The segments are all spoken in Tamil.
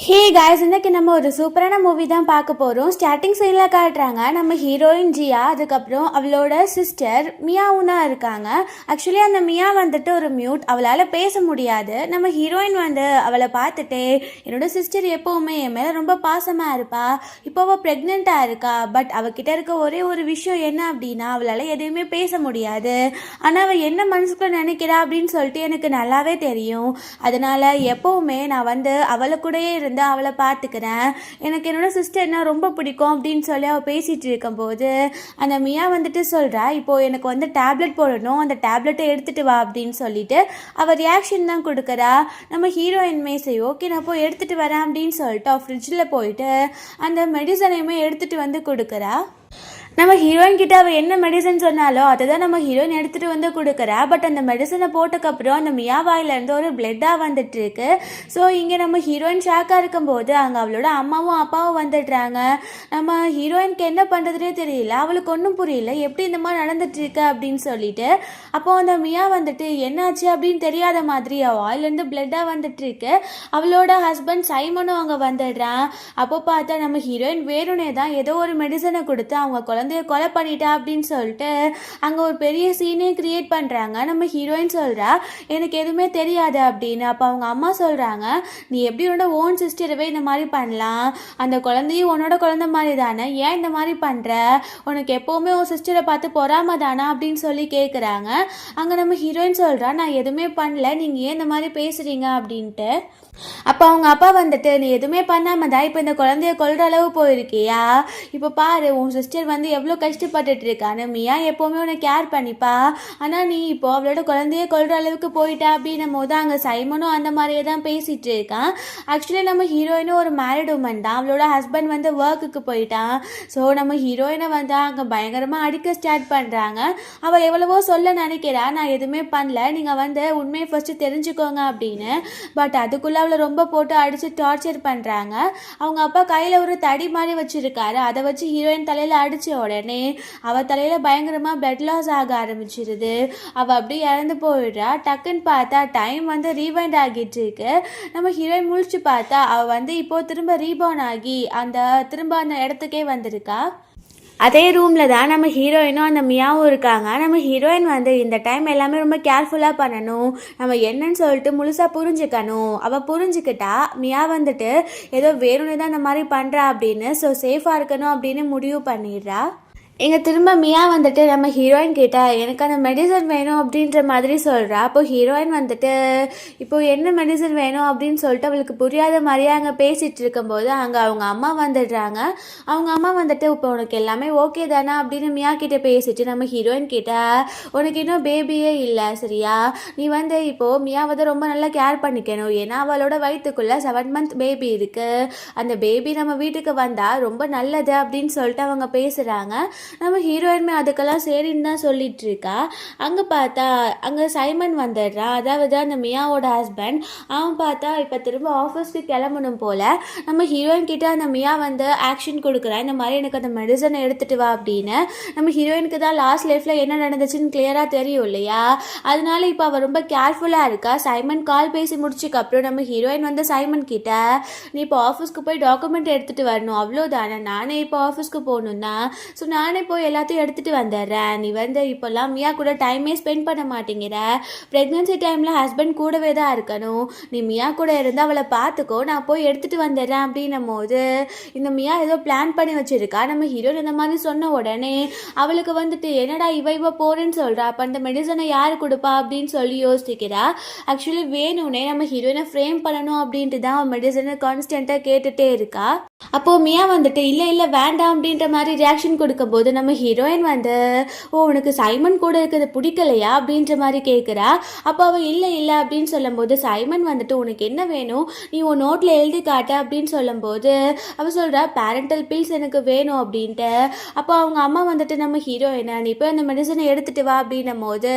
ஹே காய்ஸ், இன்னைக்கு நம்ம ஒரு சூப்பரான மூவி தான் பார்க்க போகிறோம். ஸ்டார்டிங் சைடில் காட்டுறாங்க நம்ம ஹீரோயின் ஜியா, அதுக்கப்புறம் அவளோட சிஸ்டர் மியாவும் தான் இருக்காங்க. ஆக்சுவலி அந்த மியா வந்துட்டு ஒரு மியூட், அவளால் பேச முடியாது. நம்ம ஹீரோயின் வந்து அவளை பார்த்துட்டு, என்னோட சிஸ்டர் எப்போவுமே என் மேலே ரொம்ப பாசமாக இருப்பா, இப்போ அவள் ப்ரெக்னெண்ட்டாக இருக்கா, பட் அவகிட்ட இருக்க ஒரே ஒரு விஷயம் என்ன அப்படின்னா அவளால் எதுவுமே பேச முடியாது. ஆனால் அவள் என்ன மனசுக்குள்ள நினைக்கிறா அப்படின்னு சொல்லிட்டு எனக்கு நல்லாவே தெரியும். அதனால் எப்போவுமே நான் வந்து அவளை கூடயே இருந்து அவளை பார்த்துக்கிறேன். எனக்கு என்னோட சிஸ்டர்னா ரொம்ப பிடிக்கும் அப்படின்னு சொல்லி அவள் பேசிகிட்டு இருக்கும்போது அந்த மியா வந்துட்டு சொல்கிறா, இப்போது எனக்கு வந்து டேப்லெட் போடணும், அந்த டேப்லெட்டை எடுத்துகிட்டு வா அப்படின்னு சொல்லிட்டு அவள் ரியாக்ஷன் தான் கொடுக்குறா. நம்ம ஹீரோயின்மே சரி ஓகே நான் போய் எடுத்துகிட்டு வரேன் அப்படின்னு சொல்லிட்டு அவள் ஃப்ரிட்ஜில் போயிட்டு அந்த மெடிசனையுமே எடுத்துகிட்டு வந்து கொடுக்குறா. நம்ம ஹீரோயின் கிட்ட அவள் என்ன மெடிசன் சொன்னாலோ அதை தான் நம்ம ஹீரோயின் எடுத்துகிட்டு வந்து கொடுக்குறா. பட் அந்த மெடிசனை போட்டக்கப்புறம் அந்த மியா வாயிலேருந்து ஒரு பிளட்டாக வந்துட்டுருக்கு. ஸோ இங்கே நம்ம ஹீரோயின் ஷாக்காக இருக்கும்போது அங்கே அவளோட அம்மாவும் அப்பாவும் வந்துடுறாங்க. நம்ம ஹீரோயினுக்கு என்ன பண்ணுறதுனே தெரியல, அவளுக்கு ஒன்றும் புரியல எப்படி இந்த மாதிரி நடந்துட்டுருக்கு அப்படின்னு சொல்லிட்டு. அப்போது அந்த மியா வந்துட்டு என்னாச்சு அப்படின்னு தெரியாத மாதிரி அவள் வாயிலேருந்து பிளட்டாக வந்துட்டுருக்கு. அவளோட ஹஸ்பண்ட் சைமனும் அங்கே வந்துடுறான். அப்போ பார்த்தா நம்ம ஹீரோயின் வேணுனே தான் ஏதோ ஒரு மெடிசனை கொடுத்து அவங்க குழந்தைய கொலை பண்ணிட்டா அப்படின்னு சொல்லிட்டு அங்கே ஒரு பெரிய சீனே கிரியேட் பண்ணுறாங்க. நம்ம ஹீரோயின் சொல்கிறா எனக்கு எதுவுமே தெரியாது அப்படின்னு. அப்போ அவங்க அம்மா சொல்கிறாங்க, நீ எப்படி உன்னோட ஓன் சிஸ்டரவே இந்த மாதிரி பண்ணலாம், அந்த குழந்தையும் உன்னோட குழந்தை மாதிரி தானே, ஏன் இந்த மாதிரி பண்ணுற, உனக்கு எப்போவுமே உன் சிஸ்டரை பார்த்து பொறாம தானே அப்படின்னு சொல்லி கேட்குறாங்க. அங்கே நம்ம ஹீரோயின் சொல்கிறா, நான் எதுவுமே பண்ணல, நீங்கள் ஏன் இந்த மாதிரி பேசுகிறீங்க அப்படின்ட்டு. அப்போ அவங்க அப்பா வந்துட்டு, நீ எதுவுமே பண்ணாம தான் இப்போ இந்த குழந்தைய கொல்ற அளவு போயிருக்கியா, இப்போ பாரு உன் சிஸ்டர் வந்து எவ்வளோ கஷ்டப்பட்டுட்டு இருக்கான்னு, மியா எப்போவுமே உன்னை கேர் பண்ணிப்பா, ஆனால் நீ இப்போ அவளோட குழந்தைய கொல்ற அளவுக்கு போயிட்டா அப்படின்னும் போது அங்கே சைமனும் அந்த மாதிரியே தான் பேசிகிட்டு இருக்கான். ஆக்சுவலி நம்ம ஹீரோயினும் ஒரு மேரிட் உமன் தான், அவளோட ஹஸ்பண்ட் வந்து ஒர்க்குக்கு போயிட்டான். ஸோ நம்ம ஹீரோயினை வந்து அங்கே பயங்கரமாக அடிக்க ஸ்டார்ட் பண்ணுறாங்க. அவள் எவ்வளவோ சொல்ல நினைக்கிறா, நான் எதுவுமே பண்ணல, நீங்கள் வந்து உண்மையை ஃபஸ்ட்டு தெரிஞ்சுக்கோங்க அப்படின்னு. பட் அதுக்குள்ளே அவளை ரொம்ப போட்டு அடித்து டார்ச்சர் பண்ணுறாங்க. அவங்க அப்பா கையில் ஒரு தடி மாதிரி வச்சுருக்காரு, அதை வச்சு ஹீரோயின் தலையில் அடித்த உடனே அவள் தலையில் பயங்கரமாக பிளட் லாஸ் ஆக ஆரம்பிச்சிருது. அவள் அப்படியே இறந்து போயிடுறா. டக்குன்னு பார்த்தா டைம் வந்து ரீவைண்ட் ஆகிட்டு இருக்கு. நம்ம ஹீரோயின் முழிச்சு பார்த்தா அவள் வந்து இப்போது திரும்ப ரீபோர்ன் ஆகி திரும்ப அந்த இடத்துக்கே வந்திருக்கா. அதே ரூமில் தான் நம்ம ஹீரோயினும் அந்த மியாவும் இருக்காங்க. நம்ம ஹீரோயின் வந்து இந்த டைம் எல்லாமே ரொம்ப கேர்ஃபுல்லாக பண்ணணும், நம்ம என்னன்னு சொல்லிட்டு முழுசாக புரிஞ்சுக்கணும். அவள் புரிஞ்சுக்கிட்டா மியா வந்துட்டு ஏதோ வேணும்னு தான் இந்த மாதிரி பண்ணுறா அப்படின்னு. ஸோ சேஃபாக இருக்கணும் அப்படின்னு முடிவு பண்ணிடுறா. இங்கே திரும்ப மியா வந்துட்டு நம்ம ஹீரோயின் கிட்ட எனக்கு அந்த மெடிசன் வேணும் அப்படின்ற மாதிரி சொல்கிறா. அப்போ ஹீரோயின் வந்துட்டு இப்போது என்ன மெடிசன் வேணும் அப்படின்னு சொல்லிட்டு அவளுக்கு புரியாத மாதிரியே அங்கே பேசிகிட்டு இருக்கும்போது அங்கே அவங்க அம்மா வந்துடுறாங்க. அவங்க அம்மா வந்துட்டு இப்போ உனக்கு எல்லாமே ஓகே தானே அப்படின்னு மியா கிட்டே பேசிட்டு நம்ம ஹீரோயின் கிட்ட, உனக்கு இன்னும் பேபியே இல்லை சரியா, நீ வந்து இப்போது மியா வந்து ரொம்ப நல்லா கேர் பண்ணிக்கணும், ஏன்னா அவளோட வயிற்றுக்குள்ளே 7 month பேபி இருக்குது, அந்த பேபி நம்ம வீட்டுக்கு வந்தால் ரொம்ப நல்லது அப்படின்னு சொல்லிட்டு அவங்க பேசுகிறாங்க. நம்ம ஹீரோயின்மே அதுக்கெல்லாம் சரின்னு தான் சொல்லிட்டு இருக்கா. அங்கே பார்த்தா அங்கே சைமன் வந்துடுறான், அதாவது அந்த மியாவோட ஹஸ்பண்ட். அவன் பார்த்தா இப்போ திரும்ப ஆஃபீஸ்க்கு கிளம்பணும் போல். நம்ம ஹீரோயின் கிட்ட அந்த மியா வந்து ஆக்ஷன் கொடுக்குறான், இந்த மாதிரி எனக்கு அந்த மெடிசனை எடுத்துகிட்டு வா அப்படின்னு. நம்ம ஹீரோயினுக்கு தான் லாஸ்ட் லைஃப்பில் என்ன நடந்துச்சுன்னு கிளியராக தெரியும் இல்லையா, அதனால இப்போ அவள் ரொம்ப கேர்ஃபுல்லாக இருக்கா. சைமன் கால் பேசி முடிச்சுக்கப்புறம் நம்ம ஹீரோயின் வந்து சைமன் கிட்ட, நீ இப்போ ஆஃபீஸ்க்கு போய் டாக்குமெண்ட் எடுத்துகிட்டு வரணும், அவ்வளோதானே, நானே இப்போ ஆஃபீஸ்க்கு போகணுன்னா ஸோ நானே போய் எல்லாத்தையும் எடுத்துகிட்டு வந்துடுறேன், நீ வந்து இப்போல்லாம் மியா கூட டைமே ஸ்பெண்ட் பண்ண மாட்டேங்கிற, ப்ரெக்னன்சி டைமில் ஹஸ்பண்ட் கூடவே தான் இருக்கணும், நீ மியா கூட இருந்து அவளை பார்த்துக்கோ, நான் போய் எடுத்துகிட்டு வந்துடுறேன் அப்படின்னும் போது இந்த மியா ஏதோ பிளான் பண்ணி வச்சுருக்கா. நம்ம ஹீரோயின் இந்த மாதிரி சொன்ன உடனே அவளுக்கு வந்துட்டு என்னடா இவ போகிறேன்னு சொல்கிறா, அப்போ அந்த மெடிசனை யார் கொடுப்பா அப்படின்னு சொல்லி யோசிக்கிறா. ஆக்சுவலி வேணும்னே நம்ம ஹீரோயினை ஃப்ரேம் பண்ணணும் அப்படின்ட்டு தான் அவன் மெடிசனை கான்ஸ்டண்ட்டாக கேட்டுகிட்டே இருக்கா. அப்போது மியா வந்துட்டு இல்லை வேண்டாம் அப்படின்ற மாதிரி ரியாக்ஷன் கொடுக்கும்போது நம்ம ஹீரோயின் வந்து, ஓ உனக்கு சைமன் கூட இருக்கிறது பிடிக்கலையா அப்படின்ற மாதிரி கேட்குறா. அப்போ அவள் இல்லை அப்படின்னு சொல்லும்போது சைமன் வந்துட்டு உனக்கு என்ன வேணும், நீ உன் நோட்டில் எழுதி காட்ட அப்படின்னு சொல்லும்போது அவள் சொல்கிறா பேரண்டல் பில்ஸ் எனக்கு வேணும் அப்படின்ட்டு. அப்போ அவங்க அம்மா வந்துட்டு நம்ம ஹீரோயினை, நீ இப்போ அந்த மெடிசனை எடுத்துகிட்டு வா அப்படின்னும் போது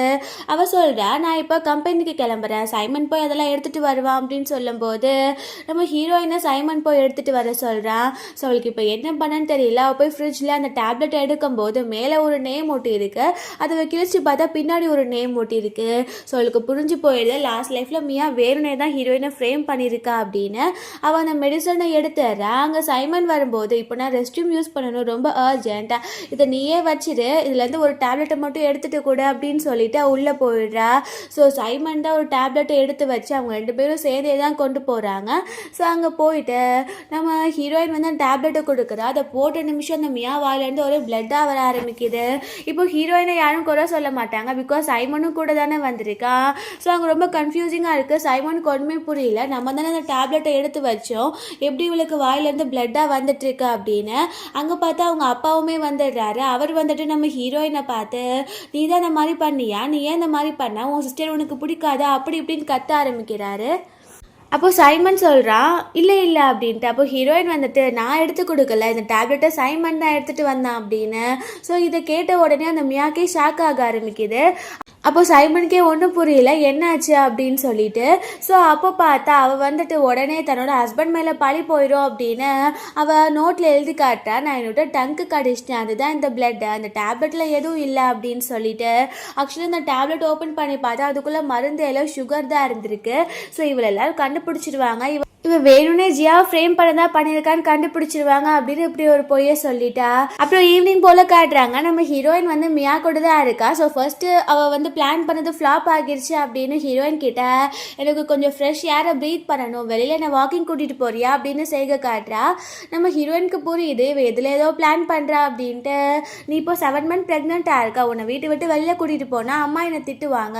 அவள் சொல்கிறா, நான் இப்போ கம்பெனிக்கு கிளம்புறேன், சைமன் போய் அதெல்லாம் எடுத்துகிட்டு வருவான் அப்படின்னு சொல்லும்போது நம்ம ஹீரோயினை சைமன் போய் எடுத்துகிட்டு வர சொல்கிறா. போயிடுறா. ஸோ அவளுக்கு இப்போ என்ன பண்ணன்னு தெரியல. அவள் போய் ஃப்ரிட்ஜில் அந்த டேப்லெட் எடுக்கும்போது மேலே ஒரு நேம் ஒட்டி இருக்கு, அதை கிழிச்சு பார்த்தா பின்னாடி ஒரு நேம் ஒட்டி இருக்கு. ஸோ அவளுக்கு புரிஞ்சு போயிடுது லாஸ்ட் லைஃப்பில் மியா வேணுனே தான் ஹீரோயினை ஃப்ரேம் பண்ணியிருக்கா அப்படின்னு. அவள் அந்த மெடிசனை எடுத்துடுறா. அங்கே சைமன் வரும்போது இப்போ நான் ரெஸ்ட் ரூம் யூஸ் பண்ணணும், ரொம்ப அர்ஜென்ட்டாக, இதை நீயே வச்சிரு, இதுலேருந்து ஒரு டேப்லெட்டை மட்டும் எடுத்துகிட்டு கூட அப்படின்னு சொல்லிட்டு உள்ளே போயிடுறா. ஸோ சைமன் தான் ஒரு டேப்லெட்டை எடுத்து வச்சு அவங்க 2 பேரும் சேர்ந்தே தான் கொண்டு போகிறாங்க. ஸோ அங்கே போயிட்டு நம்ம ஹீரோயின் வந்து அந்த டேப்லெட்டை கொடுக்குறா. அதை போட்ட நிமிஷம் அந்த மியா வாயிலேருந்து ஒரு பிளட்டாக வர ஆரம்பிக்குது. இப்போ ஹீரோயினை யாரும் குறை சொல்ல மாட்டாங்க, பிகாஸ் சைமனும் கூட தானே வந்திருக்கா. ஸோ அங்கே ரொம்ப கன்ஃபியூசிங்காக இருக்குது. சைமனுக்கு ஒன்றுமே புரியல, நம்ம தானே அந்த டேப்லெட்டை எடுத்து வச்சோம், எப்படி இவளுக்கு வாயிலேருந்து பிளட்டாக வந்துட்டு இருக்கா அப்படின்னு. அங்கே பார்த்தா அவங்க அப்பாவுமே வந்துடுறாரு. அவர் வந்துட்டு நம்ம ஹீரோயினை பார்த்து, நீ தான் இந்த மாதிரி பண்ணியா, நீ ஏன் இந்த மாதிரி பண்ண, உன் சிஸ்டர் உனக்கு பிடிக்காதா அப்படி இப்படின்னு கத்த ஆரம்பிக்கிறாரு. அப்போ சைமன் சொல்கிறான் இல்லை இல்லை அப்படின்ட்டு. அப்போ ஹீரோயின் வந்துட்டு நான் எடுத்து கொடுக்கல, இந்த டேப்லெட்டை சைமன் தான் எடுத்துகிட்டு வந்தான் அப்படின்னு. ஸோ இதை கேட்ட உடனே அந்த மியாக்கே ஷாக் ஆக ஆரம்பிக்குது. அப்போ சைமனுக்கே ஒன்றும் புரியல என்னாச்சு அப்படின்னு சொல்லிட்டு. ஸோ அப்போ பார்த்தா அவள் வந்துட்டு உடனே தன்னோட ஹஸ்பண்ட் மேலே பழி போயிடும் அப்படின்னு அவள் நோட்டில் எழுதி காட்டா, நான் என்னோட டங்க்கு கடிச்சிட்டேன், அதுதான் இந்த பிளட், அந்த டேப்லெட்டில் எதுவும் இல்லை அப்படின்னு சொல்லிட்டு. ஆக்சுவலி இந்த டேப்லெட் ஓப்பன் பண்ணி பார்த்தா அதுக்குள்ளே மருந்து எல்லாம் சுகர் தான் இருந்திருக்கு. ஸோ இவளை எல்லாரும் கண்டுபிடிச்சிடுவாங்க, இவன் வேணும்னே ஜியாவை ஃப்ரேம் பண்ணதா பண்ணியிருக்கான்னு கண்டுபிடிச்சிருவாங்க அப்படின்னு இப்படி ஒரு பொய்யை சொல்லிட்டா. அப்புறம் ஈவினிங் போல் காட்டுறாங்க, நம்ம ஹீரோயின் வந்து மியா கூட தான் இருக்கா. ஸோ ஃபர்ஸ்ட்டு அவள் வந்து பிளான் பண்ணது ஃப்ளாப் ஆகிருச்சு அப்படின்னு ஹீரோயின் கிட்ட, எனக்கு கொஞ்சம் ஃப்ரெஷ் ஏரை ப்ரீத் பண்ணணும், வெளியில் என்ன வாக்கிங் கூட்டிகிட்டு போறியா அப்படின்னு செய்க காட்டுறா. நம்ம ஹீரோயினுக்கு புரியுது இவ எதில் ஏதோ பிளான் பண்ணுறா அப்படின்ட்டு. நீ இப்போ 7 months ப்ரெக்னெண்ட்டாக இருக்கா, உன்னை வீட்டை விட்டு வெளியில் கூட்டிகிட்டு போனால் அம்மா என்னை திட்டுவாங்க,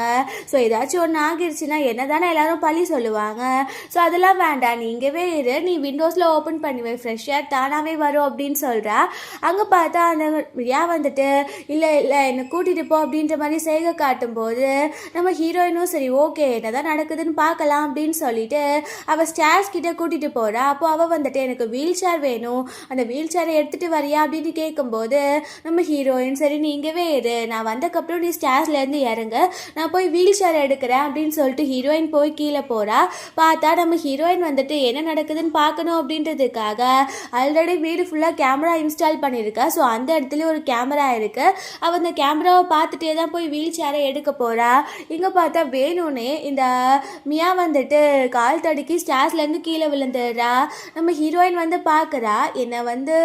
ஸோ ஏதாச்சும் ஒன்று ஆகிருச்சுன்னா என்ன தானே எல்லாரும் பழி சொல்லுவாங்க, ஸோ அதெல்லாம் வேண்டாம், நீ இங்கேவே இரு, நீ விண்டோஸில் ஓப்பன் பண்ணுவேன், ஃப்ரெஷ் ஏர் தானாகவே வரும் அப்படின்னு சொல்கிறா. அங்கே பார்த்தா அந்த ரியா வந்துட்டு இல்லை இல்லை என்னை கூட்டிகிட்டு போ அப்படின்ற மாதிரி செய்க காட்டும்போது நம்ம ஹீரோயினும் சரி ஓகே என்ன தான் நடக்குதுன்னு பார்க்கலாம் அப்படின்னு சொல்லிட்டு அவள் ஸ்டேர்ஸ் கிட்டே கூட்டிகிட்டு போகிறா. அப்போ அவள் வந்துட்டு எனக்கு வீல் சேர் வேணும், அந்த வீல் சேரை எடுத்துகிட்டு வரியா அப்படின்னு கேட்கும்போது நம்ம ஹீரோயின் சரி நீ இங்கேவே இரு, நான் வந்தக்கப்புறம் நீ ஸ்டேர்ஸ்லேருந்து இறங்க, நான் போய் வீல் சேர் எடுக்கிறேன் அப்படின்னு சொல்லிட்டு ஹீரோயின் போய் கீழே போகிறா. பார்த்தா நம்ம ஹீரோயின் வந்துட்டு என்ன நடக்குதுன்னு பார்க்கணும் அப்படின்றதுக்காக ஆல்ரெடி வீடு ஃபுல்லாக கேமரா இன்ஸ்டால் பண்ணியிருக்கா. ஸோ அந்த இடத்துல ஒரு கேமரா இருக்குது, அவள் அந்த கேமராவை பார்த்துட்டே தான் போய் வீல் சேரை எடுக்க போகிறா. இங்கே பார்த்தா வேணும்னே இந்த மியா வந்துட்டு கால் தடுக்கி ஸ்டேர்ஸ்லேருந்து கீழே விழுந்துடுறா. நம்ம ஹீரோயின் வந்து பார்க்குறா, என்னை வந்து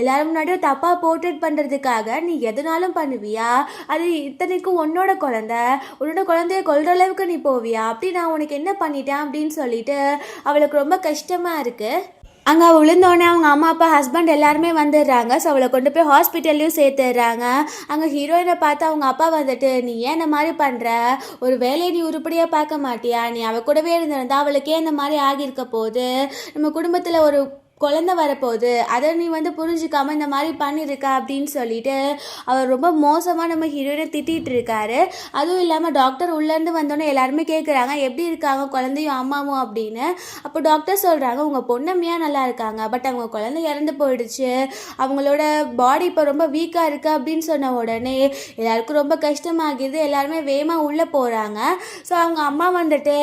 எல்லாரும் முன்னாடியும் தப்பாக போர்ட்ரேட் பண்ணுறதுக்காக நீ எதுனாலும் பண்ணுவியா, அது இத்தனைக்கும் உன்னோட குழந்தைய கொல்ற அளவுக்கு நீ போவியா, அப்படி நான் உனக்கு என்ன பண்ணிட்டேன் அப்படின்னு சொல்லிட்டு அவளுக்கு ரொம்ப கஷ்டமாக இருக்குது. அங்கே அவள் விழுந்தோடனே அவங்க அம்மா அப்பா ஹஸ்பண்ட் எல்லாருமே வந்துடுறாங்க. ஸோ அவளை கொண்டு போய் ஹாஸ்பிட்டல்லையும் சேர்த்துடுறாங்க. அங்கே ஹீரோயினை பார்த்து அவங்க அப்பா வந்துட்டு நீ ஏன் இந்த மாதிரி பண்ணுற, ஒரு வேலையை நீ உருப்படியாக பார்க்க மாட்டியா, நீ அவள் கூடவே இருந்திருந்தா அவளுக்கே இந்த மாதிரி ஆகியிருக்க போது, நம்ம குடும்பத்தில் ஒரு குழந்தை வரப்போகுது, அதை நீ வந்து புரிஞ்சிக்காமல் இந்த மாதிரி பண்ணியிருக்கா அப்படின்னு சொல்லிட்டு அவர் ரொம்ப மோசமாக நம்ம ஹீரோயினை திட்டிகிட்டு இருக்காரு. அதுவும் இல்லாமல் டாக்டர் உள்ளேருந்து வந்தோடனே எல்லாருமே கேட்குறாங்க எப்படி இருக்காங்க குழந்தையும் அம்மாவும் அப்படின்னு. அப்போ டாக்டர் சொல்கிறாங்க உங்கள் பொண்ணம்மையா நல்லா இருக்காங்க, பட் அவங்க குழந்தை இறந்து போயிடுச்சு, அவங்களோட பாடி இப்போ ரொம்ப வீக்காக இருக்குது அப்படின்னு சொன்ன உடனே எல்லாருக்கும் ரொம்ப கஷ்டமாகிடுது. எல்லாருமே வேகமாக உள்ளே போகிறாங்க. ஸோ அவங்க அம்மா வந்துட்டு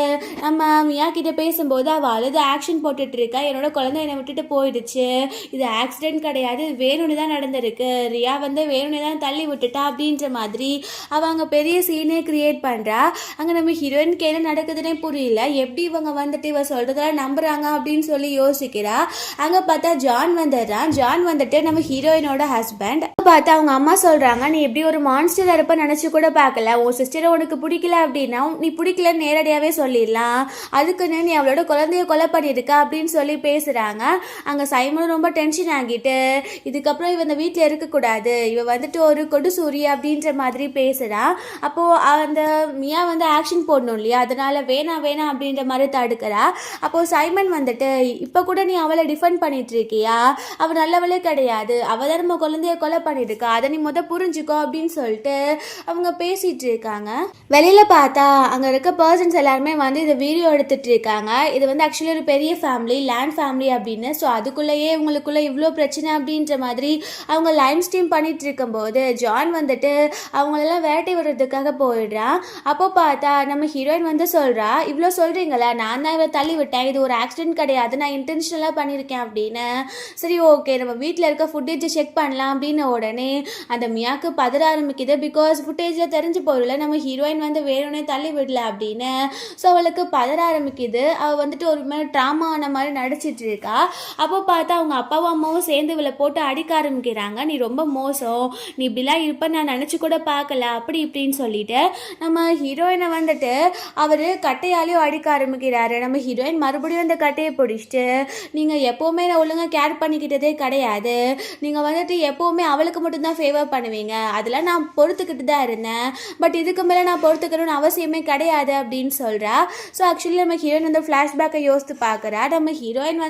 நம்ம மியா கிட்டே பேசும்போது அவள் அழுது ஆக்ஷன் போட்டுட்ருக்கா, என்னோட குழந்தை என்னை விட்டுட்டு போயிடுச்சு, இது ஆக்சிடென்ட் கிடையாது, வேணும்னு தான் நடந்திருக்கு, ரியா வந்து வேணும்னு தான் தள்ளி விட்டுட்டா அப்படின்ற மாதிரி அவங்க பெரிய சீனே கிரியேட் பண்ணுறா. அங்கே நம்ம ஹீரோயினுக்கு என்ன நடக்குதுன்னே புரியல, எப்படி இவங்க வந்துட்டு இவ சொல்கிறதெல்லாம் நம்புகிறாங்க அப்படின்னு சொல்லி யோசிக்கிறா. அங்கே பார்த்தா ஜான் வந்துடுறான். ஜான் வந்துட்டு நம்ம ஹீரோயினோட ஹஸ்பண்ட். பார்த்தா அவங்க அம்மா சொல்கிறாங்க நீ எப்படி ஒரு மான்ஸ்டர் இருப்ப நினச்சி கூட பார்க்கல, உன் சிஸ்டரை உனக்கு பிடிக்கல அப்படின்னா நீ பிடிக்கலன்னு நேரடியாகவே சொல்லிடலாம், அதுக்குன்னு நீ அவளோட குழந்தைய கொலை பண்ணியிருக்க அப்படின்னு சொல்லி பேசுகிறாங்க. அங்கே சைமனும் ரொம்ப டென்ஷன் ஆகிட்டு இதுக்கப்புறம் இவ இந்த வீட்டில் இருக்கக்கூடாது, இவ வந்துட்டு ஒரு கொடுசூரி அப்படின்ற மாதிரி பேசுகிறா. அப்போது அந்த மியா வந்து ஆக்ஷன் போடணும் இல்லையா, அதனால் வேணாம் வேணாம் அப்படின்ற மாதிரி தடுக்கிறா. அப்போது சைமன் வந்துட்டு இப்போ கூட நீ அவளை டிஃபெண்ட் பண்ணிட்டு இருக்கியா, அவள் நல்லவளே கிடையாது, அவள் தான் நம்ம குழந்தைய கொலை பண்ணி பண்ணியிருக்கா, அதை நீ புரிஞ்சுக்கோ அப்படின்னு சொல்லிட்டு அவங்க பேசிட்டு இருக்காங்க. வெளியில பார்த்தா அங்க இருக்க பர்சன்ஸ் எல்லாருமே இதை வீடியோ எடுத்துட்டு இருக்காங்க. இது ஆக்சுவலி ஒரு பெரிய ஃபேமிலி, லேண்ட் ஃபேமிலி அப்படின்னு. ஸோ அதுக்குள்ளேயே இவங்களுக்குள்ள இவ்வளோ பிரச்சனை அப்படின்ற மாதிரி அவங்க லைவ் ஸ்ட்ரீம் பண்ணிட்டு இருக்கும்போது ஜான் அவங்களெல்லாம் வேட்டை விடுறதுக்காக போயிடுறான். அப்போ பார்த்தா நம்ம ஹீரோயின் சொல்றா, இவ்வளோ சொல்றீங்களா, நான் தான் இவ தள்ளி விட்டேன், இது ஒரு ஆக்சிடென்ட் கிடையாது, நான் இன்டென்ஷனலாக பண்ணியிருக்கேன் அப்படின்னு. சரி ஓகே, நம்ம வீட்டில் இருக்க ஃபுட்டேஜை செக் பண்ணலாம் அப்படின்னு உடனே அந்த மியாக்கு பதற ஆரம்பிக்குது. பிகாஸ் ஃபுட்டேஜில் தெரிஞ்சு போயிடல நம்ம ஹீரோயின் வேணும்னே தள்ளி விடல அப்படின்னு. ஸோ அவளுக்கு பதற ஆரம்பிக்குது. அவள் ஒரு மாதிரி ட்ராமா ஆன மாதிரி நடிச்சிட்டு இருக்கா. அப்போ பார்த்தா அவங்க அப்பாவும் அம்மாவும் சேர்ந்து இவளை போட்டு அடிக்க ஆரம்பிக்கிறாங்க. நீ ரொம்ப மோசம், நீ இப்படிலாம் இருப்ப நான் நினச்சி கூட பார்க்கல, அப்படி இப்படின்னு சொல்லிட்டு நம்ம ஹீரோயினை அவர் கட்டையாலேயும் அடிக்க ஆரம்பிக்கிறாரு. நம்ம ஹீரோயின் மறுபடியும் அந்த கட்டையை பிடிச்சிட்டு, நீங்கள் எப்போவுமே நான் ஒழுங்காக கேர் பண்ணிக்கிட்டதே கிடையாது, நீங்கள் எப்போவுமே அவளுக்கு மட்டும்தான் ஃபேவர் பண்ணுவீங்க, அதெல்லாம் நான் பொறுத்துக்கிட்டு தான் இருந்தேன், பட் இதுக்கு மேலே நான் பொறுத்துக்கணும்னு அவசியமே கிடையாது அப்படின்னு சொல்கிறா. ஸோ ஆக்சுவலி நம்ம ஹீரோயின் ஃப்ளாஷ்பேக்கை யோசித்து பார்க்குறா. நம்ம ஹீரோயின்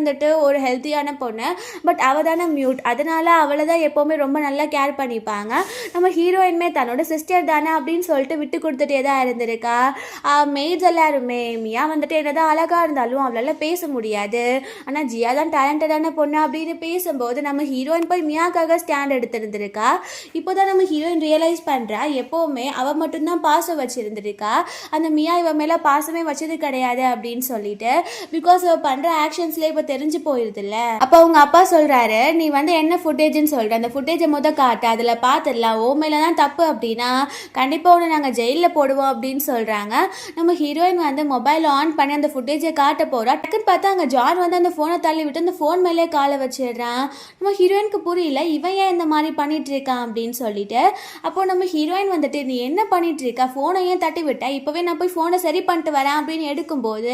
ஒரு ஹெல்த்தியான பொண்ணு, பட் அவள் தானே மியூட், அதனால அவளை தான் எப்போவுமே ரொம்ப நல்லா கேர் பண்ணிப்பாங்க. நம்ம ஹீரோயின்மே தன்னோட சிஸ்டர் தானே அப்படின்னு சொல்லிட்டு விட்டு கொடுத்துட்டே தான் இருந்திருக்கா. மெய்ட்ஸ் எல்லாருமே மியா என்னதான் அழகாக இருந்தாலும் அவளால் பேச முடியாது, ஆனால் ஜியா தான் டேலண்டடான பொண்ணு அப்படின்னு பேசும்போது நம்ம ஹீரோயின் போய் மியாக்காக ஸ்டாண்ட் எடுத்துருந்துருக்கா. இப்போ தான் நம்ம ஹீரோயின் ரியலைஸ் பண்ணுறா, எப்போவுமே அவள் மட்டும்தான் பாசம் வச்சுருந்துருக்கா, அந்த மியா இவ மேலே பாசமே வச்சது கிடையாது அப்படின்னு சொல்லிட்டு. பிகாஸ் அவள் பண்ணுற ஆக்ஷன்ஸ்லேயே இப்போ தெரிஞ்சு போயிருதுல்ல. அப்போ அவங்க அப்பா சொல்கிறாரு, நீ என்ன ஃபுட்டேஜ்னு சொல்கிற, அந்த ஃபுட்டேஜை காட்டு, அதில் பார்த்துடலாம், ஓ மேலே தான் தப்பு அப்படின்னா கண்டிப்பாக ஒன்று நாங்கள் ஜெயிலில் போடுவோம் அப்படின்னு சொல்கிறாங்க. நம்ம ஹீரோயின் மொபைல் ஆன் பண்ணி அந்த ஃபுட்டேஜை காட்ட போகிறா. டக்குன்னு பார்த்தா அங்கே ஜான் அந்த ஃபோனை தள்ளி விட்டு அந்த ஃபோன் மேலே காலை வச்சிடுறான். நம்ம ஹீரோயினுக்கு புரியல, இவன் ஏன் இந்த மாதிரி பண்ணிட்டு இருக்கான் அப்படின்னு சொல்லிட்டு. அப்போ நம்ம ஹீரோயின் நீ என்ன பண்ணிட்டு இருக்கா, ஃபோனை ஏன் தட்டி விட்டா, இப்போவே நான் போய் ஃபோனை சரி பண்ணிட்டு வரேன் அப்படின்னு எடுக்கும்போது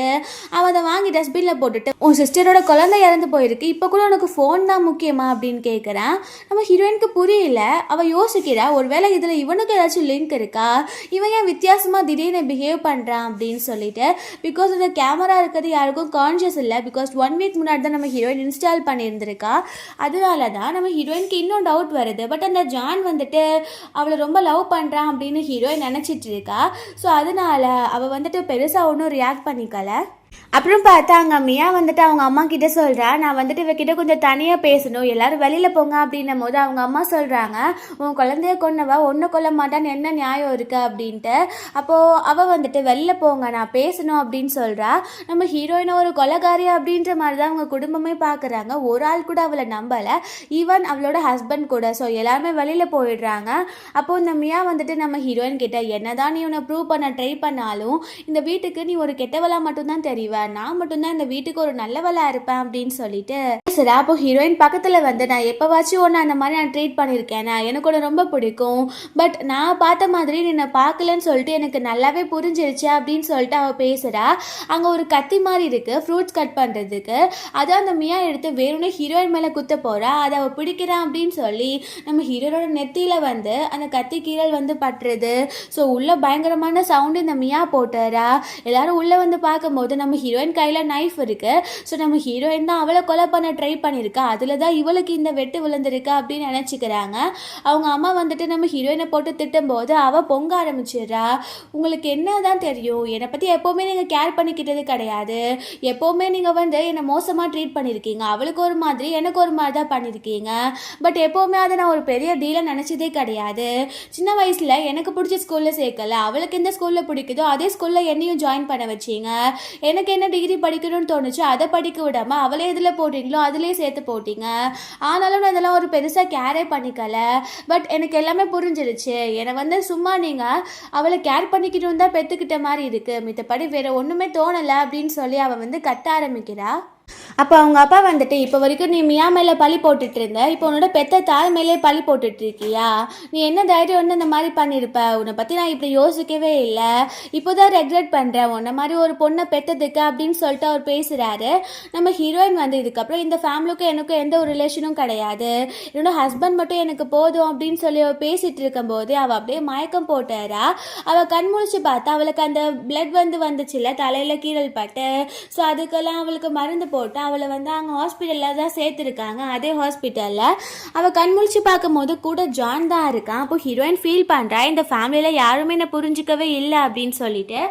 அவன் அதை வாங்கி டஸ்ட்பினில் போட்டுட்டு, உன் சிஸ்டரோட குழந்தை இறந்து போயிருக்கு, இப்போ கூட உனக்கு ஃபோன் தான் முக்கியமா அப்படின்னு கேட்குறான். நம்ம ஹீரோயினுக்கு புரியல. அவள் யோசிக்கிறா, ஒருவேளை இதில் இவனுக்கு ஏதாச்சும் லிங்க் இருக்கா, இவன் ஏன் வித்தியாசமாக திடீர்னு பிஹேவ் பண்ணுறான் அப்படின்னு சொல்லிட்டு. பிகாஸ் அந்த கேமரா இருக்கிறது யாருக்கும் கான்ஷியஸ் இல்லை. பிகாஸ் 1 வீக் முன்னாடி தான் நம்ம ஹீரோயின் இன்ஸ்டால் பண்ணியிருந்திருக்கா. அதனால தான் நம்ம ஹீரோயினுக்கு இன்னும் டவுட் வருது. பட் அந்த ஜான் அவளை ரொம்ப லவ் பண்ணுறான் அப்படின்னு ஹீரோயின் நினச்சிட்டு இருக்கா. ஸோ அதனால அவள் பெருசாக ஒன்றும் ரியாக்ட் பண்ணிக்கல. அப்புறம் பார்த்தா அங்கே மியா அவங்க அம்மா கிட்ட சொல்கிறா, நான் இவகிட்ட கொஞ்சம் தனியாக பேசணும், எல்லாரும் வெளியில் போங்க அப்படின்னும் போது அவங்க அம்மா சொல்கிறாங்க, உன் குழந்தைய கொன்னவா ஒன்றும் கொல்ல மாட்டான்னு என்ன நியாயம் இருக்கு அப்படின்ட்டு. அப்போது அவள் வெளியில் போங்க, நான் பேசணும் அப்படின்னு சொல்கிறா. நம்ம ஹீரோயினை ஒரு கொலைகாரி அப்படின்ற மாதிரி தான் அவங்க குடும்பமே பார்க்குறாங்க. ஒரு ஆள் கூட அவளை நம்பலை, ஈவன் அவளோட ஹஸ்பண்ட் கூட. ஸோ எல்லாருமே வெளியில் போயிடுறாங்க. அப்போது இந்த மியா நம்ம ஹீரோயின் கிட்ட, என்னதான் நீ உன்னை ப்ரூவ் பண்ண ட்ரை பண்ணாலும் இந்த வீட்டுக்கு நீ ஒரு கெட்டவளா மட்டும்தான் தெரியும், நான் மட்டும்தான் இந்த வீட்டுக்கு ஒரு நல்லவளா இருப்பேன் அப்படின்னு சொல்லிட்டு சரி. அப்போ ஹீரோயின் பக்கத்துல நான் எப்பவாச்சும் ஒன்று அந்த மாதிரி நான் ட்ரீட் பண்ணியிருக்கேன், எனக்கு ஒன்று ரொம்ப பிடிக்கும், பட் நான் பார்த்த மாதிரி நீ நான் பார்க்கலன்னு சொல்லிட்டு எனக்கு நல்லாவே புரிஞ்சிருச்சு அப்படின்னு சொல்லிட்டு அவள் பேசுறா. அங்கே ஒரு கத்தி மாதிரி இருக்கு ஃப்ரூட்ஸ் கட் பண்ணுறதுக்கு, அதை அந்த மியா எடுத்து வேணும்னே ஹீரோயின் மேலே குத்த போறா. அதை அவள் பிடிக்கிறான் அப்படின்னு சொல்லி நம்ம ஹீரோனோட நெத்தியில அந்த கத்தி கீரல் பட்டுறது. ஸோ உள்ள பயங்கரமான சவுண்டு இந்த மியா போட்டுறா. எல்லாரும் உள்ள பார்க்கும்போது நம்ம ஹீரோயின் கையில் நைஃப் இருக்கு. ஸோ நம்ம ஹீரோயின் தான் அவளை கொலை பண்ண ட்ரை பண்ணியிருக்கா, அதில் தான் இவளுக்கு இந்த வெட்டு விழுந்திருக்கு அப்படின்னு நினச்சிக்கிறாங்க. அவங்க அம்மா நம்ம ஹீரோயினை போட்டு திட்டும் போது அவள் பொங்க ஆரம்பிச்சிடுறா. உங்களுக்கு என்ன தான் தெரியும், என்னை பற்றி எப்போவுமே நீங்கள் கேர் பண்ணிக்கிட்டது கிடையாது, எப்போவுமே நீங்கள் என்னை மோசமாக ட்ரீட் பண்ணியிருக்கீங்க, அவளுக்கு ஒரு மாதிரி எனக்கு ஒரு மாதிரி தான் பண்ணியிருக்கீங்க, பட் எப்போவுமே அதை நான் ஒரு பெரிய டீலாக நினச்சதே கிடையாது. சின்ன வயசில் எனக்கு பிடிச்ச ஸ்கூலில் சேர்க்கல, அவளுக்கு எந்த ஸ்கூலில் பிடிக்குதோ அதே ஸ்கூலில் என்னையும் ஜாயின் பண்ண வச்சிங்க, எனக்கு என்ன டிகிரி படிக்கணும்னு தோணுச்சு அதை படிக்க விடாமல் அவளே எதில் போட்டிங்களோ அதிலே சேர்த்து போட்டிங்க, ஆனாலும் நான் இதெல்லாம் ஒரு பெருசாக கேரே பண்ணிக்கல, பட் எனக்கு எல்லாமே புரிஞ்சிருச்சு, என்னை சும்மா நீங்கள் அவளை கேர் பண்ணிக்கணும் தான் பெற்றுக்கிட்ட மாதிரி இருக்குது, மித்தபடி வேறு ஒன்றுமே தோணலை அப்படின்னு சொல்லி அவள் கத்த ஆரம்பிக்கிறா. அப்போ அவங்க அப்பா இப்போ வரைக்கும் நீ மியா மேலே பழி போட்டுட்டு இருந்த, இப்போ உன்னோட பெத்த தாய் மேலே பழி போட்டுட்டு இருக்கியா, நீ என்ன தைரியம் இந்த மாதிரி பண்ணியிருப்ப, உன்னை பற்றி நான் இப்படி யோசிக்கவே இல்லை, இப்போதான் ரெக்ரெட் பண்ணுறேன் உன்ன மாதிரி ஒரு பொண்ணை பெற்றதுக்கு அப்படின்னு சொல்லிட்டு அவர் பேசுகிறாரு. நம்ம ஹீரோயின் இதுக்கப்புறம் இந்த ஃபேமிலிக்கும் எனக்கும் எந்த ஒரு ரிலேஷனும் கிடையாது, என்னோட ஹஸ்பண்ட் மட்டும் எனக்கு போதும் அப்படின்னு சொல்லி அவள் பேசிகிட்டு இருக்கும்போது அவள் அப்படியே மயக்கம் போட்டுறா. அவள் கண் முழிச்சு பார்த்தா அவளுக்கு அந்த பிளட் வந்துச்சுல தலையில் கீரல் பட்டு. ஸோ அதுக்கெல்லாம் அவளுக்கு மருந்து போட்டு அவளை வந்து அங்கே ஹாஸ்பிட்டலில் தான் சேர்த்துருக்காங்க. அதே ஹாஸ்பிட்டலில் அவள் கண்முழிச்சு பார்க்கும்போது கூட ஜான் தான் இருக்கான். அப்போ ஹீரோயின் ஃபீல் பண்ணுறா, இந்த ஃபேமிலியில் யாருமே என்னை புரிஞ்சிக்கவே இல்லை அப்படின்னு சொல்லிட்டு.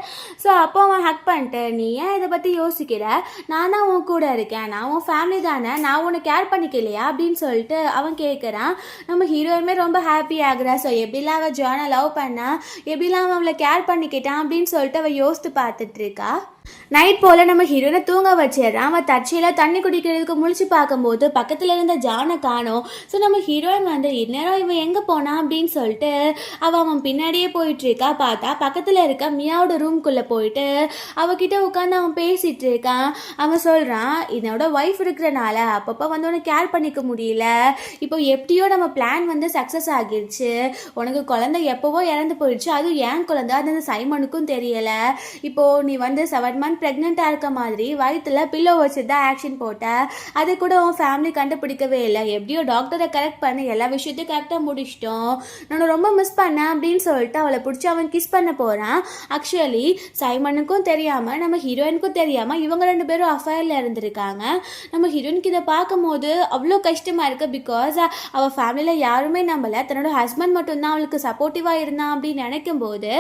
ஸோ அப்போ அவன் ஹக் பண்ணிட்டு, நீ ஏன் இதை பற்றி யோசிக்கிற, நான் தான் உன் கூட இருக்கேன், நான் உன் ஃபேமிலி தானே, நான் உன்னை கேர் பண்ணிக்கலையா அப்படின்னு சொல்லிட்டு அவன் கேட்குறான். நம்ம ஹீரோயினுமே ரொம்ப ஹாப்பி ஆகுறா. ஸோ எப்படிலாம் அவள் ஜானை லவ் பண்ணா, எப்படிலாம் அவன் அவளை கேர் பண்ணிக்கிட்டான் அப்படின்னு சொல்லிட்டு அவள் யோசித்து பார்த்துட்டு இருக்கா. நைட் போல் நம்ம ஹீரோயினை தூங்க வச்சிடறான். அவன் தற்செயலாக தண்ணி குடிக்கிறதுக்கு முழிச்சு பார்க்கும்போது பக்கத்தில் இருந்த ஜானை காணோம். ஸோ நம்ம ஹீரோயின் வந்து இந்நேரம் இவன் எங்கே போனான் அப்படின்னு சொல்லிட்டு அவன் பின்னாடியே போயிட்டுருக்கா. பார்த்தா பக்கத்தில் இருக்க மியாவோட ரூம்குள்ளே போயிட்டு அவகிட்ட உட்காந்து அவன் பேசிகிட்டு இருக்கான். அவன் சொல்கிறான், என்னோட ஒய்ஃப் இருக்கிறனால அப்பப்போ வந்து உனக்கு கேர் பண்ணிக்க முடியல, இப்போ எப்படியோ நம்ம பிளான் வந்து சக்ஸஸ் ஆகிடுச்சு, உனக்கு குழந்தை எப்போவோ இறந்து போயிடுச்சு, அதுவும் ஏன் குழந்தை அது அந்த சைமனுக்கும் தெரியலை, இப்போது நீ வந்து 7 months ப்ரெக்னெண்ட்டாக இருக்க மாதிரி வயிற்றுல பில்லோ வச்சு தான் ஆக்ஷன் போட்ட, அது கூட உன் ஃபேமிலி கண்டுபிடிக்கவே இல்லை, எப்படியோ டாக்டரை கரெக்ட் பண்ணி எல்லா விஷயத்தையும் கரெக்டாக முடிச்சிட்டோம், நான் ரொம்ப மிஸ் பண்ணேன் அப்படின்னு சொல்லிட்டு அவளை பிடிச்சி அவன் கிஸ் பண்ண போகிறான். ஆக்சுவலி சைமனுக்கும் தெரியாமல் நம்ம ஹீரோயினுக்கும் தெரியாமல் இவங்க 2 பேரும் அஃபேரில் இருந்திருக்காங்க. நம்ம ஹீரோயினுக்கு இதை பார்க்கும்போது அவ்வளோ கஷ்டமாக இருக்குது. பிகாஸ் அவள் ஃபேமிலியில் யாருமே நம்பலை, தன்னோட ஹஸ்பண்ட் மட்டும்தான் அவளுக்கு சப்போர்ட்டிவாக இருந்தான் அப்படின்னு நினைக்கும் போது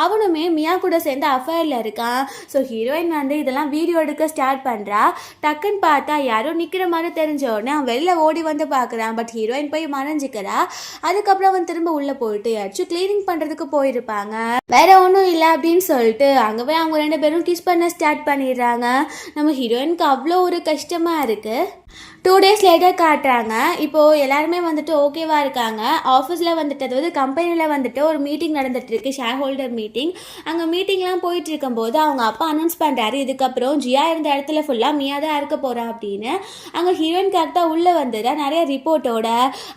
அவனுமே மியா கூட சேர்ந்து அஃபேரில் இருக்கான். ஸோ ஹீரோயின் வந்து இதெல்லாம் வீடியோ எடுக்க ஸ்டார்ட் பண்ணுறா. டக்குன்னு பார்த்தா யாரும் நிற்கிற மாதிரி தெரிஞ்ச உடனே அவன் வெளில ஓடி வந்து பார்க்குறான். பட் ஹீரோயின் போய் மறைஞ்சிக்கிறா. அதுக்கப்புறம் அவன் திரும்ப உள்ளே போயிட்டு யாச்சும் கிளீனிங் பண்ணுறதுக்கு போயிருப்பாங்க. வேற ஒன்றும் இல்லை அப்படின்னு சொல்லிட்டு அங்கே போய் அவங்க 2 பேரும் கிஸ் பண்ண ஸ்டார்ட் பண்ணிடுறாங்க. நம்ம ஹீரோயினுக்கு அவ்வளோ ஒரு கஷ்டமாக இருக்குது. 2 days லேட்டர் காட்டுறாங்க. இப்போது எல்லாருமே வந்துட்டு ஓகேவாக இருக்காங்க. ஆஃபீஸில் வந்துட்டு அதாவது கம்பெனியில் வந்துட்டு ஒரு மீட்டிங் நடந்துகிட்ருக்கு, ஷேர் ஹோல்டர் மீட்டிங். அங்கே மீட்டிங்லாம் போயிட்டு இருக்கும்போது அவங்க அப்பா அனௌன்ஸ் பண்ணுறாரு, இதுக்கப்புறம் ஜியா இருந்த இடத்துல ஃபுல்லாக மியா தான் இருக்க போகிறா அப்படின்னு. அங்கே ஹீரோயின் கரெக்டாக உள்ளே வந்துடா நிறைய ரிப்போர்ட்டோட.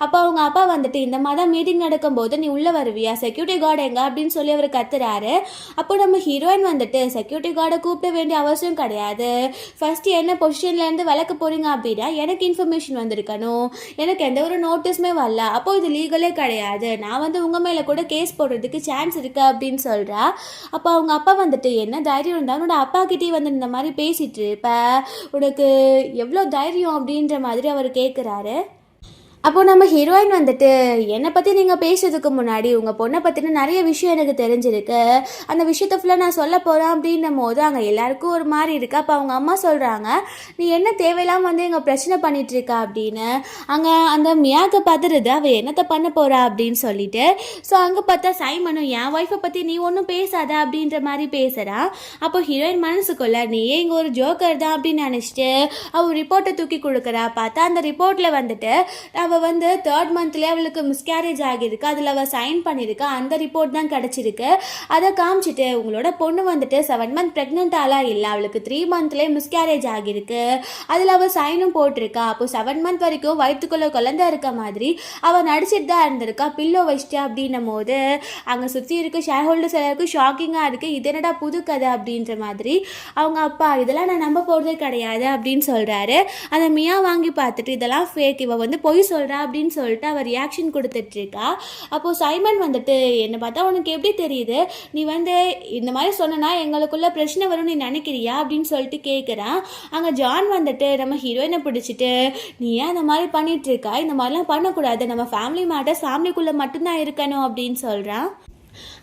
அப்போ அவங்க அப்பா வந்துட்டு, இந்த மாதிரி தான் மீட்டிங் நடக்கும்போது நீ உள்ளே வருவியா, செக்யூரிட்டி கார்டு எங்க அப்படின்னு சொல்லி அவர் கத்துறாரு. அப்போ நம்ம ஹீரோயின் வந்துட்டு, செக்யூரிட்டி கார்டை கூப்பிட வேண்டிய அவசியம் கிடையாது, ஃபர்ஸ்ட் என்ன பொசிஷன்லேருந்து விளக்க போகிறீங்க அப்படின்னா எனக்கு இன்ஃபர்மேஷன் வந்திருக்கணும், எனக்கு எந்த ஒரு நோட்டீஸுமே வரல, அப்போ இது லீகலே கிடையாது, நான் வந்து உங்கள் மேலே கூட கேஸ் போடுறதுக்கு சான்ஸ் இருக்கு அப்படின்னு சொல்கிறா. அப்போ அவங்க அப்பா வந்துட்டு, என்ன தைரியம் இருந்தால் உன்னோட அப்பா கிட்டே வந்து இந்த மாதிரி பேசிட்டு இருப்ப, உனக்கு எவ்வளோ தைரியம் அப்படின்ற மாதிரி அவர் கேட்குறாரு. அப்போது நம்ம ஹீரோயின் வந்துட்டு, என்னை பற்றி நீங்கள் பேசுறதுக்கு முன்னாடி உங்கள் பொண்ணை பற்றின நிறைய விஷயம் எனக்கு தெரிஞ்சிருக்கு, அந்த விஷயத்த ஃபுல்லாக நான் சொல்ல போகிறேன் அப்படின்னும் போது அங்கே எல்லாருக்கும் ஒரு மாதிரி இருக்குது. அப்போ அவங்க அம்மா சொல்கிறாங்க, நீ என்ன தேவையில்லாமல் வந்து எங்கள் பிரச்சனை பண்ணிகிட்ருக்கா அப்படின்னு. அங்கே அந்த மியாவுக்கு பார்த்துருது, அவள் என்னத்தை பண்ண போகிறா அப்படின்னு சொல்லிட்டு. ஸோ அங்கே பார்த்தா சைமனும், என் ஒய்ஃபை பற்றி நீ ஒன்றும் பேசாத அப்படின்ற மாதிரி பேசுகிறான். அப்போ ஹீரோயின் மனசுக்குள்ள, நீயே இங்கே ஒரு ஜோக்கர் தான் அப்படின்னு நினச்சிட்டு அவள் ரிப்போர்ட்டை தூக்கி கொடுக்குறா. பார்த்தா அந்த ரிப்போர்ட்டில் வந்துட்டு அவள் வந்து 3rd monthலேயே அவளுக்கு மிஸ்கேரேஜ் ஆகியிருக்கு, அதில் அவள் சைன் பண்ணியிருக்கா, அந்த ரிப்போர்ட் தான் கிடச்சிருக்கு. அதை காமிச்சிட்டு, உங்களோட பொண்ணு வந்துட்டு 7 months ப்ரெக்னென்ட் ஆளா இல்லை, அவளுக்கு 3 monthsலேயே மிஸ்கேரேஜ் ஆகியிருக்கு, அதில் அவள் சைனும் போட்டிருக்கா. அப்போ 7 months வரைக்கும் வயிற்றுக்குள்ளே குழந்தை இருக்க மாதிரி அவள் நடிச்சிட்டு தான் இருந்திருக்கா, பில்லோ வச்சிட்டா அப்படின்னும் போது அங்கே சுற்றி இருக்க ஷேர் ஹோல்டர்ஸ் எல்லாருக்கும் ஷாக்கிங்காக இருக்குது, இது என்னடா புது கதை அப்படின்ற மாதிரி. அவங்க அப்பா, இதெல்லாம் நான் நம்ப போகிறதே கிடையாது அப்படின்னு சொல்கிறாரு. அந்த மியா வாங்கி பார்த்துட்டு, இதெல்லாம் ஃபேக், இவள் வந்து பொய் சொல்கிறா அப்படின்னு சொல்லிட்டு அவர் ரியாக்ஷன் கொடுத்துட்ருக்கா. அப்போது சைமன் வந்துட்டு, என்னை பார்த்தா உனக்கு எப்படி தெரியுது, நீ வந்து இந்த மாதிரி சொன்னா எங்களுக்குள்ள பிரச்சனை வரும்னு நீ நினைக்கிறியா அப்படின்னு சொல்லிட்டு கேட்குறான். அங்கே ஜான் வந்துட்டு நம்ம ஹீரோயினை பிடிச்சிட்டு, நீ ஏன் இந்த மாதிரி பண்ணிகிட்ருக்கா, இந்த மாதிரிலாம் பண்ணக்கூடாது, நம்ம ஃபேமிலி மேட்டர்ஸ் ஃபேமிலிக்குள்ளே மட்டும்தான் இருக்கணும் அப்படின்னு சொல்கிறான்.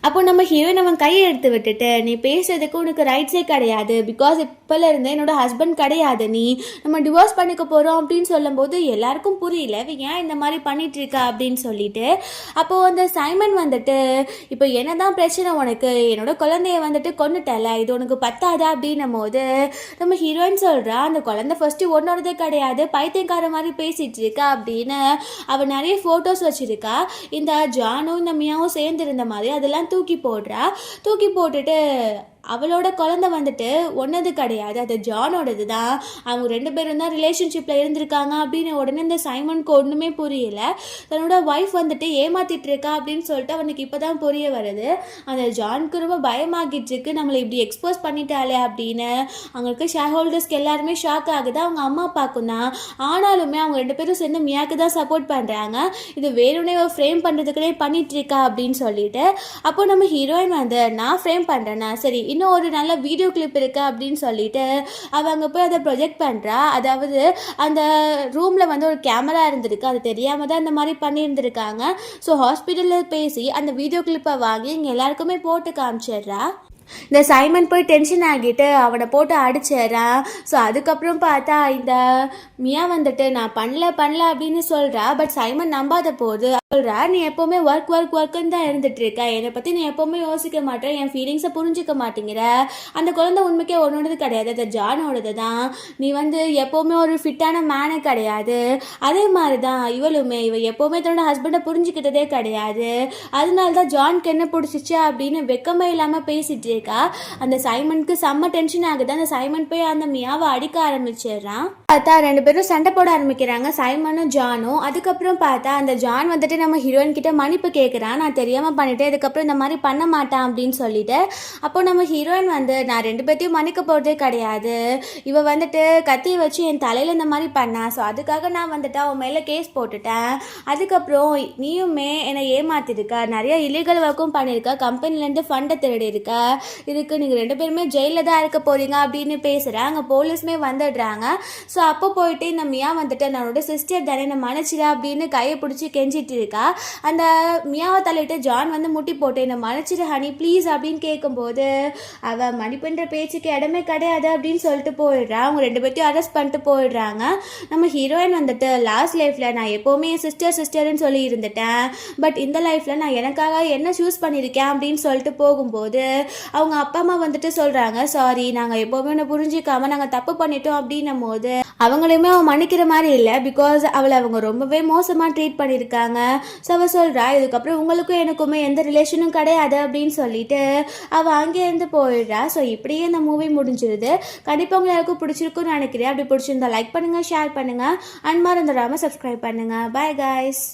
அப்போ நம்ம ஹீரோயின் அவன் கையை எடுத்து விட்டுட்டு, நீ பேசுறதுக்கு உனக்கு ரைட்ஸே கிடையாது, பிகாஸ் இப்போலேருந்து என்னோட ஹஸ்பண்ட் கிடையாது, நீ நம்ம டிவோர்ஸ் பண்ணிக்க போகிறோம் அப்படின்னு சொல்லும்போது எல்லாருக்கும் புரியல ஏன் இந்த மாதிரி பண்ணிட்டு இருக்கா அப்படின்னு சொல்லிட்டு. அப்போது அந்த சைமன் வந்துட்டு, இப்போ என்னதான் பிரச்சனை உனக்கு, என்னோட குழந்தைய வந்துட்டு கொண்டுட்டல, இது உனக்கு பத்தாதா அப்படின்னும் போது நம்ம ஹீரோயின் சொல்கிறா, அந்த குழந்தை ஃபர்ஸ்ட்டு ஒன்னோடதே கிடையாது, பைத்தியக்கார மாதிரி பேசிகிட்டு இருக்கா அப்படின்னு. அவள் நிறைய ஃபோட்டோஸ் வச்சுருக்கா, இந்த ஜானும் இந்த மியாவும் சேர்ந்துருந்த மாதிரி அதெல்லாம் தூக்கி போடுறா. தூக்கி போட்டுட்டு அவளோட குழந்தை வந்துட்டு ஒன்னது கிடையாது, அது ஜானோடது தான், அவங்க 2 பேரும் தான் ரிலேஷன்ஷிப்பில் இருந்திருக்காங்க அப்படின்னு. உடனே இந்த சைமனுக்கு ஒன்றுமே புரியல, தன்னோட ஒய்ஃப் வந்துட்டு ஏமாத்திட்டு இருக்கா அப்படின்னு சொல்லிட்டு அவனுக்கு இப்போ தான் புரிய வருது. அந்த ஜானுக்கு ரொம்ப பயமாகிட்டு இருக்கு, நம்மளை இப்படி எக்ஸ்போஸ் பண்ணிட்டாலே அப்படின்னு. அவங்களுக்கு ஷேர் ஹோல்டர்ஸ்க்கு எல்லாருமே ஷாக் ஆகுது, அவங்க அம்மா அப்பாவுக்கும் தான். ஆனாலுமே அவங்க 2 பேரும் சேர்ந்து மியாவுக்கு தான் சப்போர்ட் பண்ணுறாங்க, இது வேணும்னே ஃப்ரேம் பண்ணுறதுக்குனே பண்ணிட்டு இருக்கா அப்படின்னு சொல்லிட்டு. அப்போ நம்ம ஹீரோயின் வந்து, நான் ஃப்ரேம் பண்ணுறேன்னா சரி, இன்னும் ஒரு நல்ல வீடியோ கிளிப் இருக்குது அப்படின்னு சொல்லிட்டு அவள் அங்கே போய் அதை ப்ரொஜெக்ட் பண்ணுறா. அதாவது அந்த ரூமில் வந்து ஒரு கேமரா இருந்திருக்கு, அது தெரியாமல் தான் இந்த மாதிரி பண்ணியிருந்திருக்காங்க. ஸோ ஹாஸ்பிட்டலில் பேசி அந்த வீடியோ கிளிப்பை வாங்கி இங்கே எல்லாருக்குமே போட்டு காமிச்சிடுறா. இந்த சைமன் போய் டென்ஷன் ஆகிட்டு அவனை போட்டு அடிச்சிடறான். ஸோ அதுக்கப்புறம் பார்த்தா இந்த மியா வந்துட்டு நான் பண்ணல அப்படின்னு சொல்கிறா. பட் சைமன் நம்பாத போது சொல்கிறா, நீ எப்போவுமே ஒர்க்குன்னு தான் இருந்துட்டு இருக்க, என்னை பற்றி நீ எப்போவுமே யோசிக்க மாட்டேன், என் ஃபீலிங்ஸை புரிஞ்சிக்க மாட்டேங்கிற, அந்த குழந்தை உண்மைக்கே உன்னோடது கிடையாது, அது ஜானோடது தான், நீ வந்து எப்போவுமே ஒரு ஃபிட்டான மேனே கிடையாது, அதே மாதிரி தான் இவளுமே எப்போவுமே தன்னோட ஹஸ்பண்டை புரிஞ்சுக்கிட்டதே கிடையாது, அதனால தான் ஜானுக்கு என்ன பிடிச்சிச்சு அப்படின்னு வெக்கமே இல்லாமல் பேசிட்டு இருக்கா. அந்த சைமனுக்கு செம்ம டென்ஷன் ஆகுது. அந்த சைமன் போய் அந்த மியாவை அடிக்க ஆரம்பிச்சிடுறான். பார்த்தா 2 பேரும் சண்டை போட ஆரம்பிக்கிறாங்க, சைமனும் ஜானும். அதுக்கப்புறம் பார்த்தா அந்த ஜான் வந்துட்டு நம்ம ஹீரோயின் கிட்ட மன்னிப்பு கேட்குறான், நான் தெரியாமல் பண்ணிட்டேன், இதுக்கப்புறம் இந்த மாதிரி பண்ண மாட்டான் அப்படின்னு சொல்லிட்டு. அப்போ நம்ம ஹீரோயின் வந்து நான் 2 பேர்த்தையும் மன்னிக்க போகிறதே கிடையாது, இவ வந்துட்டு கத்தியை வச்சு என் தலையில் இந்த மாதிரி பண்ணா, ஸோ அதுக்காக நான் வந்துட்டு அவன் மேலே கேஸ் போட்டுட்டேன், அதுக்கப்புறம் நீயுமே என்னை ஏமாத்திருக்க, நிறைய இல்லீகல் ஒர்க்கும் பண்ணியிருக்க, கம்பெனிலேருந்து ஃபண்டை திருடி இருக்க, இதுக்கு நீங்கள் 2 பேருமே ஜெயிலில் தான் இருக்க போகிறீங்க அப்படின்னு பேசுகிறேன். அங்கே போலீஸுமே வந்துடுறாங்க. ஸோ அப்போ போயிட்டு இந்த மியா வந்துட்டு என்னோட சிஸ்டர் தானே நான் மன்னிச்சிடா அப்படின்னு கையை பிடிச்சி கெஞ்சிட்டு இருக்கா. அந்த மியாவை தள்ளிட்டு ஜான் வந்து முட்டி போட்டு என்னை மன்னிச்சிடு ஹனி ப்ளீஸ் அப்படின்னு கேட்கும்போது அவள் மன்னிப்புன்ற பேச்சுக்கு இடமே கிடையாது அப்படின்னு சொல்லிட்டு போயிடுறா. அவங்க 2 பேர்த்தையும் அரெஸ்ட் பண்ணிட்டு போயிடுறாங்க. நம்ம ஹீரோயின் வந்துட்டு லாஸ்ட் லைஃப்பில் நான் எப்போவுமே என் சிஸ்டர்னு சொல்லி இருந்துட்டேன், பட் இந்த லைஃப்பில் நான் எனக்காக என்ன சூஸ் பண்ணியிருக்கேன் அப்படின்னு சொல்லிட்டு போகும்போது அவங்க அப்பா அம்மா வந்துட்டு சொல்கிறாங்க, சாரி நாங்கள் எப்போவுமே ஒன்று புரிஞ்சிக்காமல் நாங்கள் தப்பு பண்ணிட்டோம் அப்படின்னும் போது அவங்களையுமே அவன் மன்னிக்கிற மாதிரி இல்லை, பிகாஸ் அவளை அவங்க ரொம்பவே மோசமாக ட்ரீட் பண்ணியிருக்காங்க. ஸோ அவள் சொல்கிறா, இதுக்கப்புறம் உங்களுக்கும் எனக்குமே எந்த ரிலேஷனும் கிடையாது அப்படின்னு சொல்லிட்டு அவள் அங்கேருந்து போயிடுறா. ஸோ இப்படியே இந்த மூவி முடிஞ்சிருது. கண்டிப்பாக உங்களுக்கு எல்லாருக்கும் பிடிச்சிருக்குன்னு நினைக்கிறேன். அப்படி பிடிச்சிருந்தா லைக் பண்ணுங்கள், ஷேர் பண்ணுங்கள், அண்ட் மறந்துடாமல் சப்ஸ்கிரைப் பண்ணுங்கள். Bye guys.